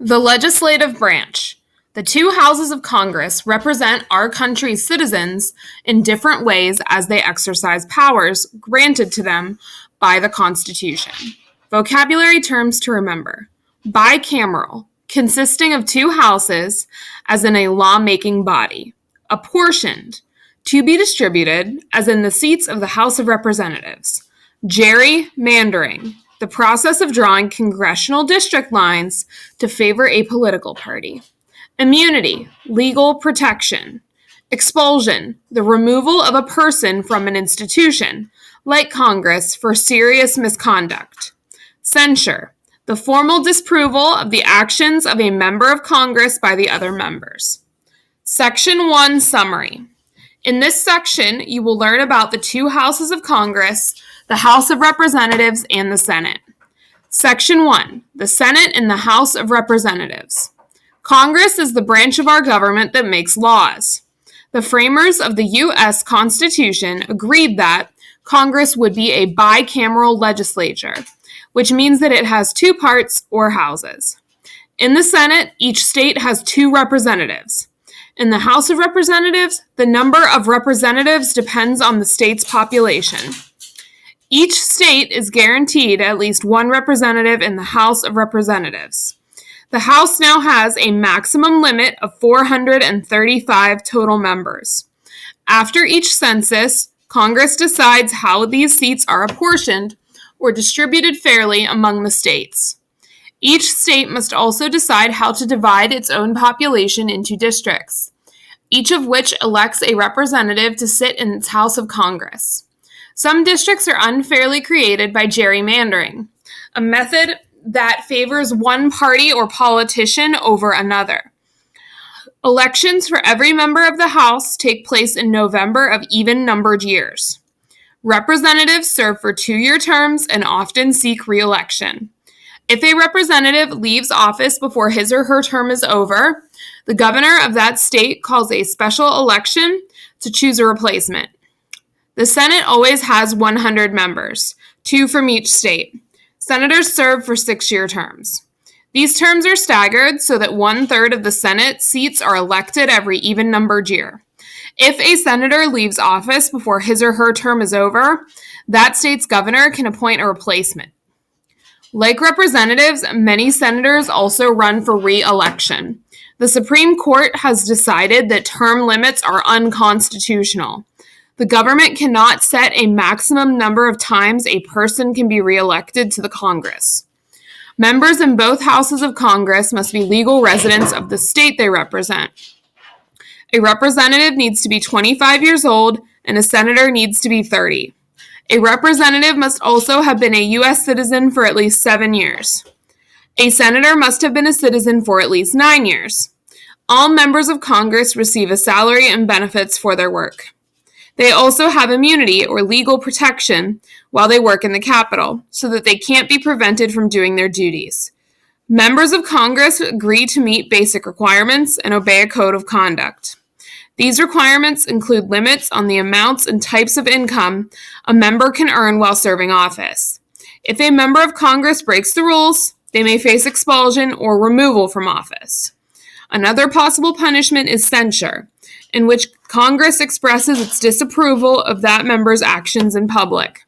The legislative branch. The two houses of Congress represent our country's citizens in different ways as they exercise powers granted to them by the Constitution. Vocabulary terms to remember. Bicameral, consisting of two houses, as in a law-making body. Apportioned, to be distributed, as in the seats of the House of Representatives. Gerrymandering, the process of drawing congressional district lines to favor a political party. Immunity, legal protection. Expulsion, the removal of a person from an institution, like Congress, for serious misconduct. Censure, the formal disapproval of the actions of a member of Congress by the other members. Section 1 Summary. In this section, you will learn about the two houses of Congress, the House of Representatives, and the Senate. Section 1. The Senate and the House of Representatives. Congress is the branch of our government that makes laws. The framers of the U.S. Constitution agreed that Congress would be a bicameral legislature, which means that it has two parts or houses. In the Senate, each state has two representatives. In the House of Representatives, the number of representatives depends on the state's population. Each state is guaranteed at least one representative in the House of Representatives. The House now has a maximum limit of 435 total members. After each census, Congress decides how these seats are apportioned or distributed fairly among the states. Each state must also decide how to divide its own population into districts, each of which elects a representative to sit in its House of Congress. Some districts are unfairly created by gerrymandering, a method that favors one party or politician over another. Elections for every member of the House take place in November of even-numbered years. Representatives serve for 2-year terms and often seek re-election. If a representative leaves office before his or her term is over, the governor of that state calls a special election to choose a replacement. The Senate always has 100 members, 2 from each state. Senators serve for 6-year terms. These terms are staggered so that 1/3 of the Senate seats are elected every even-numbered year. If a senator leaves office before his or her term is over, that state's governor can appoint a replacement. Like representatives, many senators also run for re-election. The Supreme Court has decided that term limits are unconstitutional. The government cannot set a maximum number of times a person can be re-elected to the Congress. Members in both houses of Congress must be legal residents of the state they represent. A representative needs to be 25 years old, and a senator needs to be 30. A representative must also have been a U.S. citizen for at least 7 years. A senator must have been a citizen for at least 9 years. All members of Congress receive a salary and benefits for their work. They also have immunity or legal protection while they work in the Capitol, so that they can't be prevented from doing their duties. Members of Congress agree to meet basic requirements and obey a code of conduct. These requirements include limits on the amounts and types of income a member can earn while serving office. If a member of Congress breaks the rules, they may face expulsion or removal from office. Another possible punishment is censure, in which Congress expresses its disapproval of that member's actions in public.